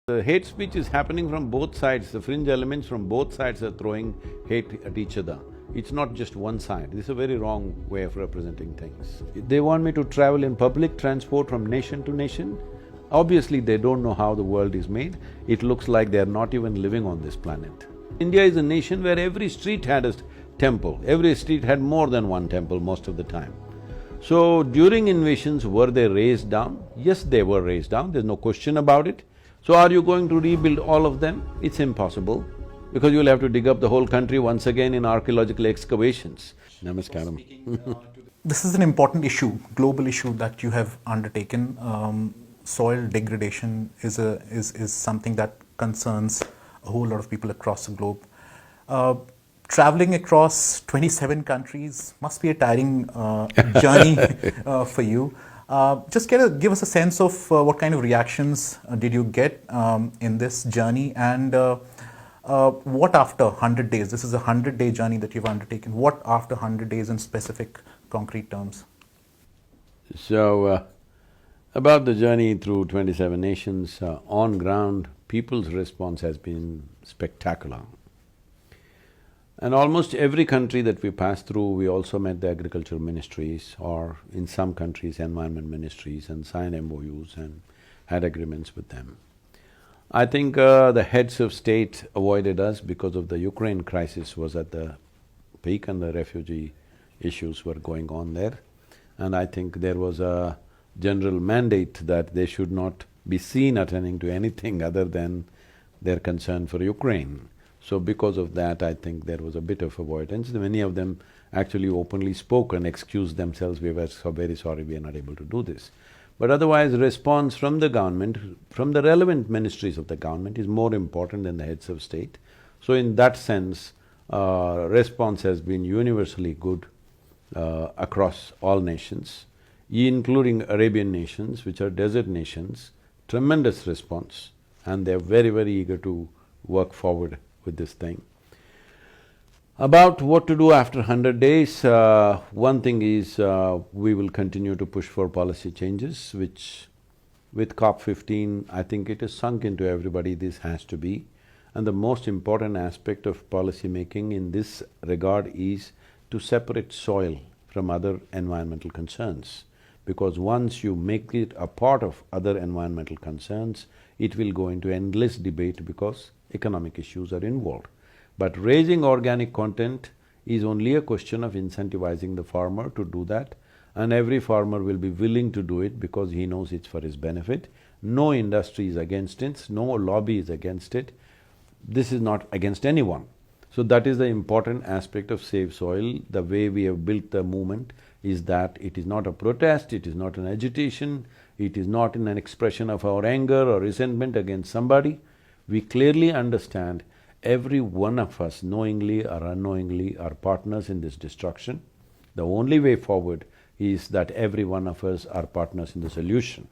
The hate speech is happening from both sides, the fringe elements from both sides are throwing hate at each other. It's not just one side, this is a very wrong way of representing things. They want me to travel in public transport from nation to nation. Obviously, they don't know how the world is made. It looks like they're not even living on this planet. India is a nation where every street had a temple, every street had more than one temple most of the time. So, during invasions, were they razed down? Yes, they were razed down, there's no question about it. So are you going to rebuild all of them? It's impossible, because you'll have to dig up the whole country once again in archaeological excavations. Namaskaram. This is an important issue, global issue that you have undertaken. Soil degradation is something that concerns a whole lot of people across the globe. Traveling across 27 countries must be a tiring journey for you. Just give us a sense of what kind of reactions did you get in this journey, and what after 100 days? This is a 100-day journey that you've undertaken. What after 100 days in specific, concrete terms? So, about the journey through 27 nations, on ground, people's response has been spectacular. And almost every country that we passed through, we also met the agricultural ministries, or in some countries, environment ministries, and signed MOUs and had agreements with them. I think the heads of state avoided us because of the Ukraine crisis was at the peak and the refugee issues were going on there. And I think there was a general mandate that they should not be seen attending to anything other than their concern for Ukraine. So because of that, I think there was a bit of avoidance. Many of them actually openly spoke and excused themselves, we were so very sorry we are not able to do this. But otherwise, response from the government, from the relevant ministries of the government is more important than the heads of state. So in that sense, response has been universally good across all nations, including Arabian nations, which are desert nations, tremendous response, and they're very, very eager to work forward with this thing. About what to do after 100 days, one thing is we will continue to push for policy changes, which with COP15, I think it has sunk into everybody this has to be. And the most important aspect of policy making in this regard is to separate soil from other environmental concerns. Because once you make it a part of other environmental concerns, it will go into endless debate because economic issues are involved. But raising organic content is only a question of incentivizing the farmer to do that, and every farmer will be willing to do it because he knows it's for his benefit. No industry is against it, no lobby is against it. This is not against anyone. So that is the important aspect of Save Soil. The way we have built the movement is that it is not a protest, it is not an agitation, it is not in an expression of our anger or resentment against somebody. We clearly understand every one of us, knowingly or unknowingly, are partners in this destruction. The only way forward is that every one of us are partners in the solution.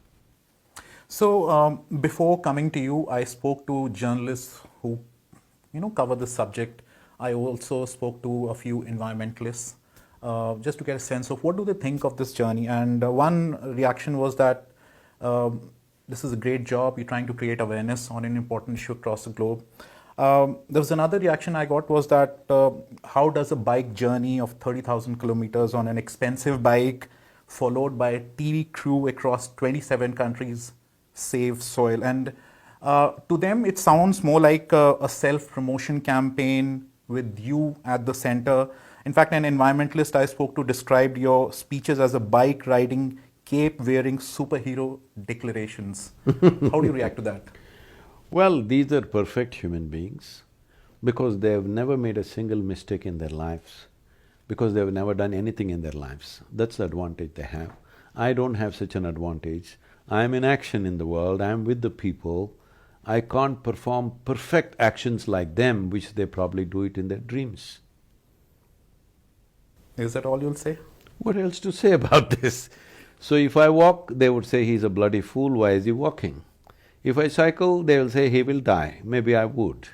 So, before coming to you, I spoke to journalists who, cover this subject. I also spoke to a few environmentalists, just to get a sense of what do they think of this journey. And one reaction was that this is a great job, you're trying to create awareness on an important issue across the globe. There was another reaction I got was that how does a bike journey of 30,000 kilometers on an expensive bike followed by a TV crew across 27 countries save soil? And to them it sounds more like a self-promotion campaign with you at the center. In fact, an environmentalist I spoke to described your speeches as a bike riding, cape-wearing superhero declarations. How do you react to that? Well, these are perfect human beings because they have never made a single mistake in their lives, because they have never done anything in their lives. That's the advantage they have. I don't have such an advantage. I am in action in the world, I am with the people. I can't perform perfect actions like them, which they probably do it in their dreams. Is that all you'll say? What else to say about this? So if I walk, they would say he's a bloody fool, why is he walking? If I cycle, they will say he will die, maybe I would.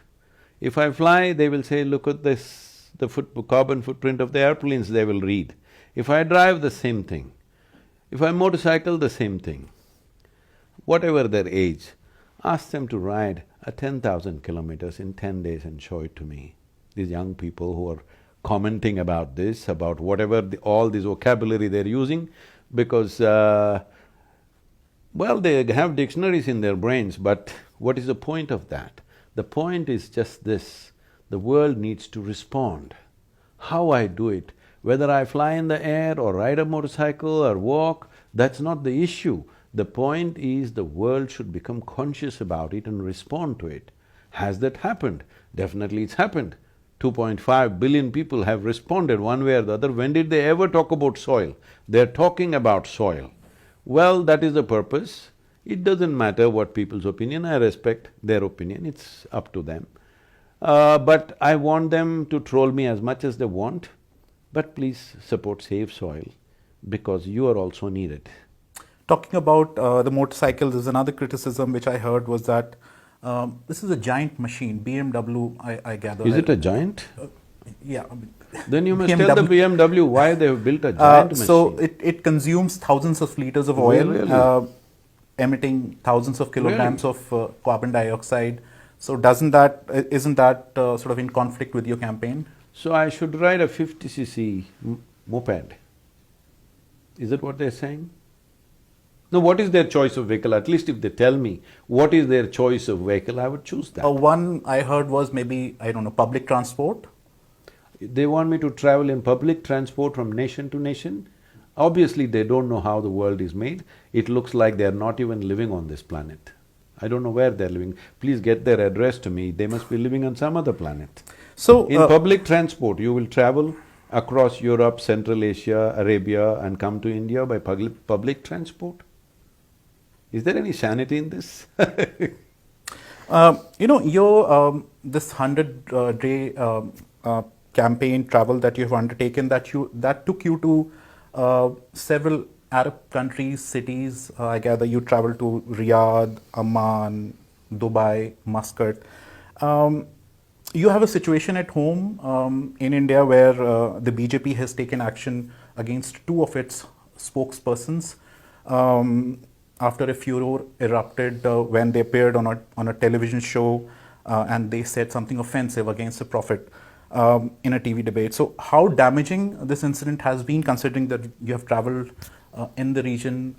If I fly, they will say, look at this, the carbon footprint of the airplanes, they will read. If I drive, the same thing. If I motorcycle, the same thing. Whatever their age, Ask them to ride 10,000 kilometers in 10 days and show it to me. These young people who are commenting about this, about whatever all this vocabulary they're using, because well, they have dictionaries in their brains, but what is the point of that? The point is just this: the world needs to respond. How I do it, whether I fly in the air or ride a motorcycle or walk, that's not the issue. The point is the world should become conscious about it and respond to it. Has that happened? Definitely it's happened. 2.5 billion people have responded one way or the other. When did they ever talk about soil? They're talking about soil. Well, that is the purpose. It doesn't matter what people's opinion, I respect their opinion, it's up to them. But I want them to troll me as much as they want, but please support Save Soil, because you are also needed. Talking about the motorcycle, there's another criticism which I heard was that this is a giant machine, BMW, I gather. Is it a giant? Yeah. Then you must tell the BMW why they have built a giant machine. So it consumes thousands of liters of oil, Really? Emitting thousands of kilograms of carbon dioxide. So isn't that sort of in conflict with your campaign? So I should ride a 50cc moped. Is that what they're saying? No, what is their choice of vehicle? At least if they tell me what is their choice of vehicle, I would choose that. One I heard was maybe, I don't know, public transport. They want me to travel in public transport from nation to nation. Obviously, they don't know how the world is made. It looks like they're not even living on this planet. I don't know where they're living. Please get their address to me. They must be living on some other planet. So in public transport, you will travel across Europe, Central Asia, Arabia and come to India by public transport? Is there any sanity in this? Your this 100-day campaign travel that you have undertaken, that took you to several Arab countries, cities. I gather you traveled to Riyadh, Amman, Dubai, Muscat. You have a situation at home in India where the BJP has taken action against two of its spokespersons after a furor erupted when they appeared on a television show and they said something offensive against the Prophet in a TV debate. So how damaging this incident has been, considering that you have traveled in the region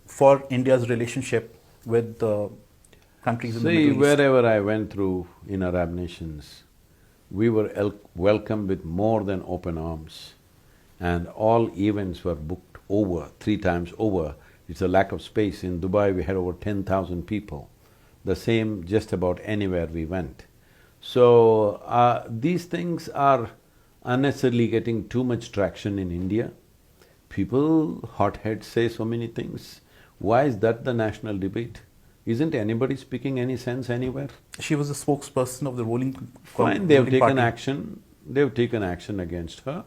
for India's relationship with countries in the Middle East? Wherever I went through in Arab nations, we were welcomed with more than open arms, and all events were booked over, 3 times over. It's a lack of space. In Dubai, we had over 10,000 people. The same just about anywhere we went. So, these things are unnecessarily getting too much traction in India. People, hotheads, say so many things. Why is that the national debate? Isn't anybody speaking any sense anywhere? She was a spokesperson of the ruling Fine, they have taken action. They've taken action against her.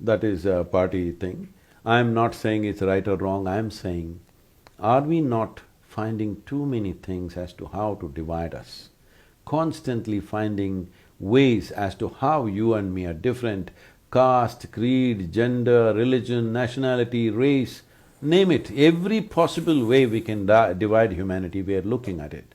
That is a party thing. I'm not saying it's right or wrong, I'm saying, are we not finding too many things as to how to divide us? Constantly finding ways as to how you and me are different, caste, creed, gender, religion, nationality, race, name it, every possible way we can divide humanity, we are looking at it.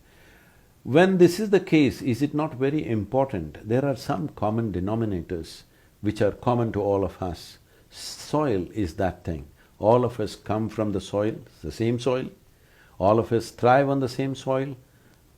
When this is the case, is it not very important? There are some common denominators which are common to all of us. Soil is that thing. All of us come from the soil, the same soil. All of us thrive on the same soil.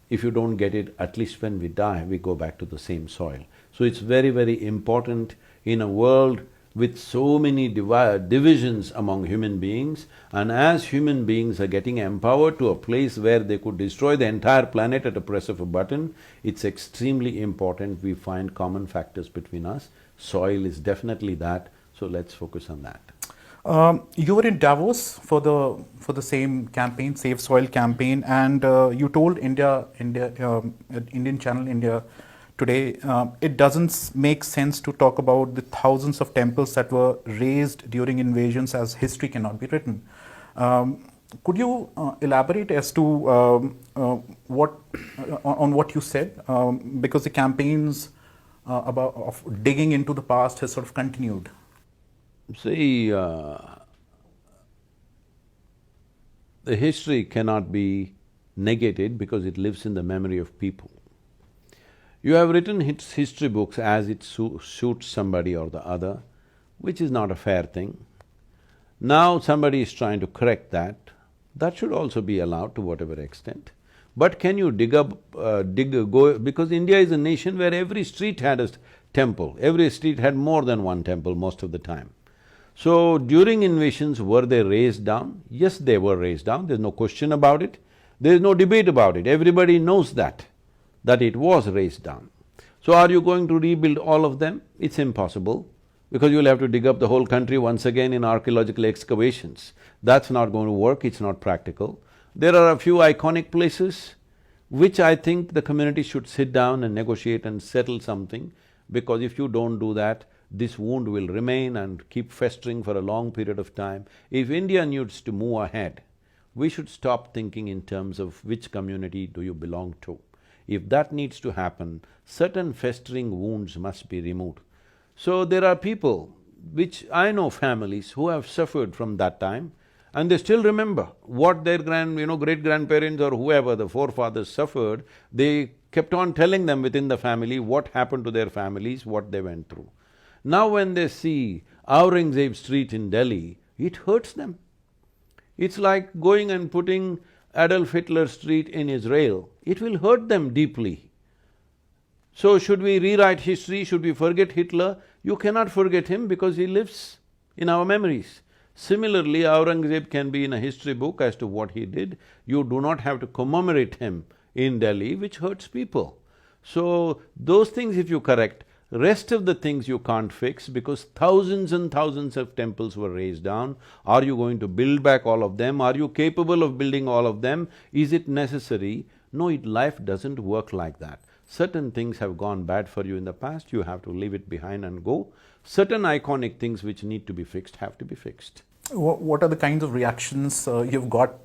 If you don't get it, at least when we die, we go back to the same soil. So it's very, very important in a world with so many divisions among human beings, and as human beings are getting empowered to a place where they could destroy the entire planet at a press of a button, it's extremely important we find common factors between us. Soil is definitely that, so let's focus on that. You were in Davos for the same campaign, Save Soil campaign, and you told Indian channel India Today, it doesn't make sense to talk about the thousands of temples that were razed during invasions, as history cannot be written. Could you elaborate as to on what you said? Because the campaigns of digging into the past has sort of continued. See, the history cannot be negate it because it lives in the memory of people. You have written history books as it suits somebody or the other, which is not a fair thing. Now somebody is trying to correct that. That should also be allowed to whatever extent. But can you because India is a nation where every street had a temple, every street had more than one temple most of the time. So, during invasions, were they razed down? Yes, they were razed down, there's no question about it. There is no debate about it, everybody knows that it was razed down. So, are you going to rebuild all of them? It's impossible, because you'll have to dig up the whole country once again in archaeological excavations. That's not going to work, it's not practical. There are a few iconic places which I think the community should sit down and negotiate and settle something, because if you don't do that, this wound will remain and keep festering for a long period of time. If India needs to move ahead, we should stop thinking in terms of which community do you belong to. If that needs to happen, certain festering wounds must be removed. So there are people, which I know families who have suffered from that time, and they still remember what their great-grandparents or whoever, the forefathers suffered. They kept on telling them within the family what happened to their families, what they went through. Now when they see Aurangzeb Street in Delhi, it hurts them. It's like going and putting Adolf Hitler Street in Israel, it will hurt them deeply. So should we rewrite history, should we forget Hitler? You cannot forget him because he lives in our memories. Similarly, Aurangzeb can be in a history book as to what he did. You do not have to commemorate him in Delhi, which hurts people. So, those things if you correct, rest of the things you can't fix because thousands and thousands of temples were razed down. Are you going to build back all of them? Are you capable of building all of them? Is it necessary? No, life doesn't work like that. Certain things have gone bad for you in the past, you have to leave it behind and go. Certain iconic things which need to be fixed have to be fixed. What are the kinds of reactions you've got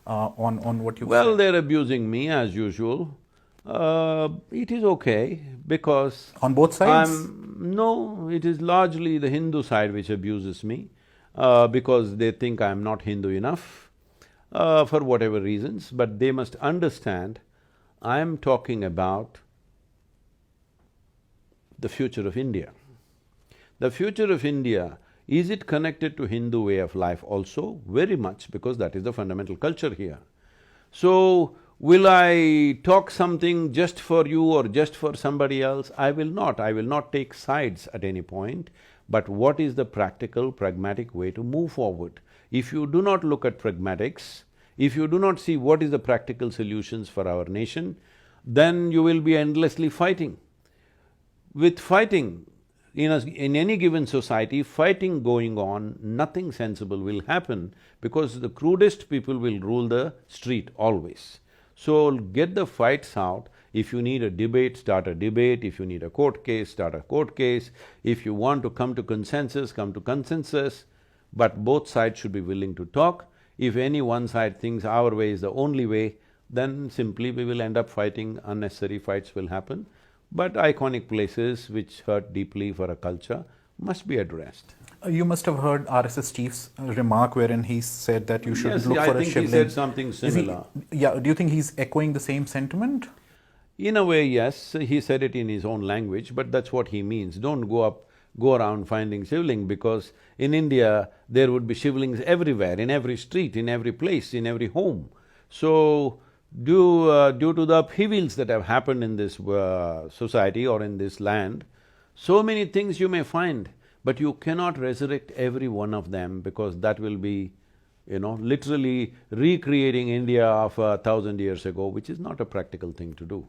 on what you've Well, said? they're abusing me as usual. It is okay because… On both sides? No, it is largely the Hindu side which abuses me because they think I'm not Hindu enough for whatever reasons, but they must understand I'm talking about the future of India. The future of India, is it connected to Hindu way of life also? Very much, because that is the fundamental culture here. So, will I talk something just for you or just for somebody else? I will not take sides at any point, but what is the practical, pragmatic way to move forward? If you do not look at pragmatics, if you do not see what is the practical solutions for our nation, then you will be endlessly fighting. With fighting, in any given society, fighting going on, nothing sensible will happen because the crudest people will rule the street always. So, get the fights out. If you need a debate, start a debate. If you need a court case, start a court case. If you want to come to consensus, come to consensus. But both sides should be willing to talk. If any one side thinks our way is the only way, then simply we will end up fighting, unnecessary fights will happen. But iconic places which hurt deeply for a culture must be addressed. You must have heard RSS chief's remark wherein he said that you should look for a shivling. Yes, I think he said something similar. Do you think he's echoing the same sentiment? In a way, yes, he said it in his own language, but that's what he means. Don't go around finding shivling, because in India, there would be shivlings everywhere, in every street, in every place, in every home. So, due to the upheavals that have happened in this society or in this land, so many things you may find, but you cannot resurrect every one of them because that will be, literally recreating India of 1,000 years ago, which is not a practical thing to do.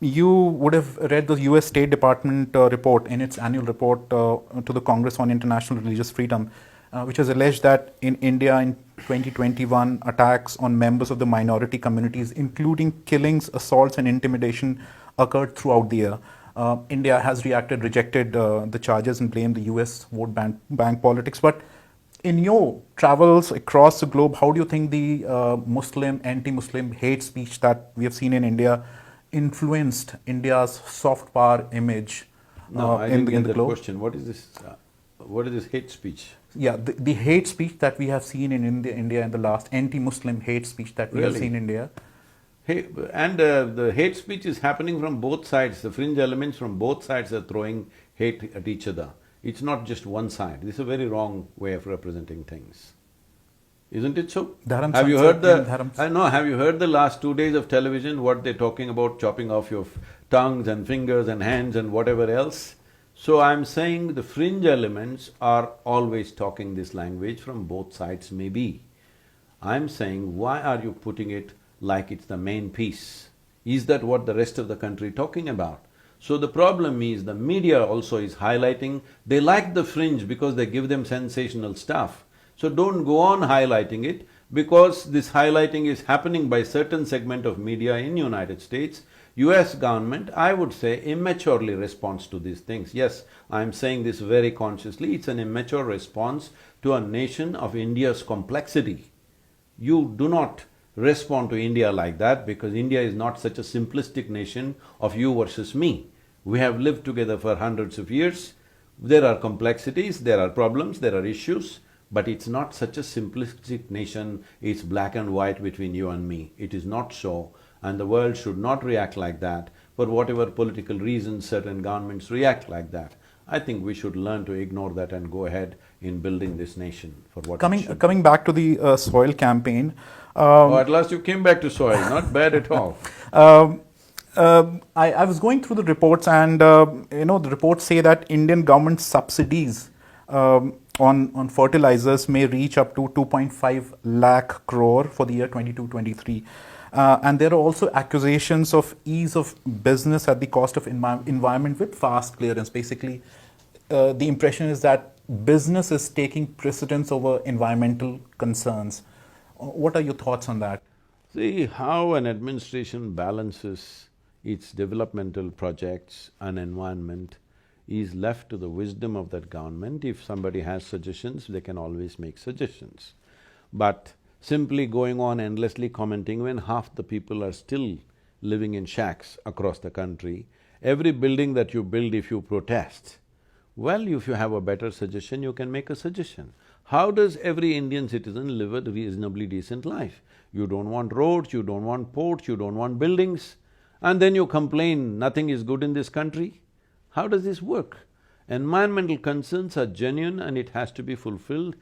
You would have read the US State Department report in its annual report to the Congress on International Religious Freedom, which has alleged that in India in 2021, attacks on members of the minority communities, including killings, assaults and intimidation, occurred throughout the year. India has rejected the charges and blamed the US vote bank politics. But in your travels across the globe, how do you think the Muslim, anti-Muslim hate speech that we have seen in India influenced India's soft power image in the globe? Question. What is this hate speech? Yeah, the hate speech that we have seen in India in the last, anti-Muslim hate speech that we have seen in India. Hey, and the hate speech is happening from both sides. The fringe elements from both sides are throwing hate at each other. It's not just one side. This is a very wrong way of representing things. Isn't it so? Dharam Have you Sansad heard the… in Dharam- I know, have you heard the last 2 days of television, what they're talking about, chopping off your tongues and fingers and hands and whatever else? So I'm saying the fringe elements are always talking this language from both sides maybe. I'm saying, why are you putting it like it's the main piece? Is that what the rest of the country talking about? So the problem is the media also is highlighting, they like the fringe because they give them sensational stuff. So don't go on highlighting it, because this highlighting is happening by certain segment of media in United States. US government, I would say, immaturely responds to these things. Yes, I'm saying this very consciously, it's an immature response to a nation of India's complexity. You do not respond to India like that, because India is not such a simplistic nation of you versus me. We have lived together for hundreds of years, there are complexities, there are problems, there are issues, but it's not such a simplistic nation, it's black and white between you and me. It is not so, and the world should not react like that. For whatever political reasons, certain governments react like that. I think we should learn to ignore that and go ahead in building this nation for what it should be. Coming back to the soil campaign, Oh, at last you came back to soil, not bad at all. I was going through the reports, and the reports say that Indian government subsidies on fertilizers may reach up to 2.5 lakh crore for the year 22-23. And there are also accusations of ease of business at the cost of environment with fast clearance. Basically, the impression is that business is taking precedence over environmental concerns. What are your thoughts on that? See, how an administration balances its developmental projects and environment is left to the wisdom of that government. If somebody has suggestions, they can always make suggestions. But simply going on endlessly commenting when half the people are still living in shacks across the country, every building that you build, if you protest, well, if you have a better suggestion, you can make a suggestion. How does every Indian citizen live a reasonably decent life? You don't want roads, you don't want ports, you don't want buildings, and then you complain nothing is good in this country? How does this work? Environmental concerns are genuine and it has to be fulfilled.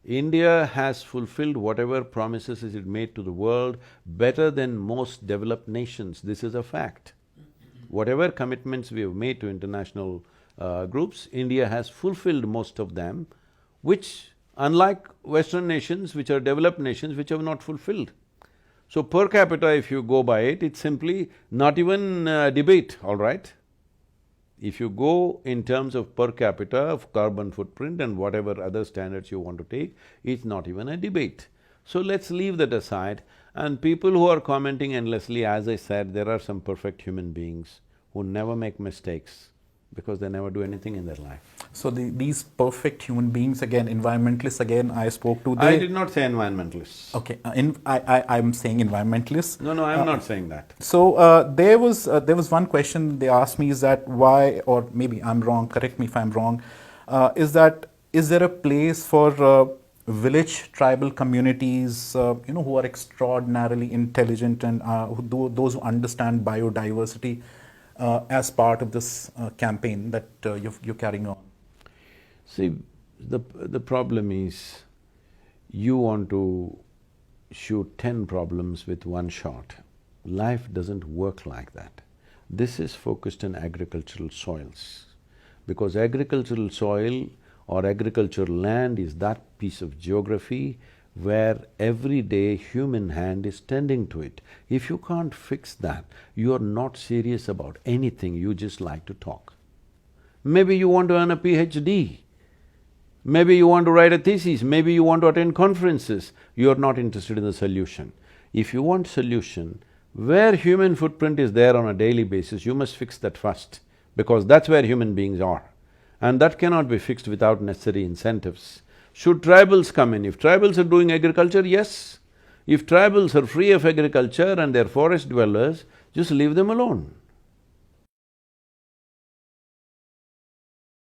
India has fulfilled whatever promises it made to the world better than most developed nations, this is a fact. Whatever commitments we have made to international groups, India has fulfilled most of them, which unlike Western nations, which are developed nations, which have not fulfilled. So per capita, if you go by it, it's simply not even a debate, all right? If you go in terms of per capita of carbon footprint and whatever other standards you want to take, it's not even a debate. So let's leave that aside, and people who are commenting endlessly, as I said, there are some perfect human beings who never make mistakes because they never do anything in their life. So these perfect human beings, again, environmentalists, again, I spoke to… I did not say environmentalists. Okay, I'm saying environmentalists. No, I'm not saying that. So there was one question they asked me, is that why, or maybe I'm wrong, correct me if I'm wrong, is there a place for village tribal communities, who are extraordinarily intelligent and those who understand biodiversity as part of this campaign that you're carrying on? See, the problem is, you want to shoot 10 problems with one shot. Life doesn't work like that. This is focused on agricultural soils, because agricultural soil or agricultural land is that piece of geography where every day human hand is tending to it. If you can't fix that, you are not serious about anything, you just like to talk. Maybe you want to earn a PhD, maybe you want to write a thesis, maybe you want to attend conferences, you are not interested in the solution. If you want solution, where human footprint is there on a daily basis, you must fix that first, because that's where human beings are. And that cannot be fixed without necessary incentives. Should tribals come in? If tribals are doing agriculture, yes. If tribals are free of agriculture and they're forest dwellers, just leave them alone.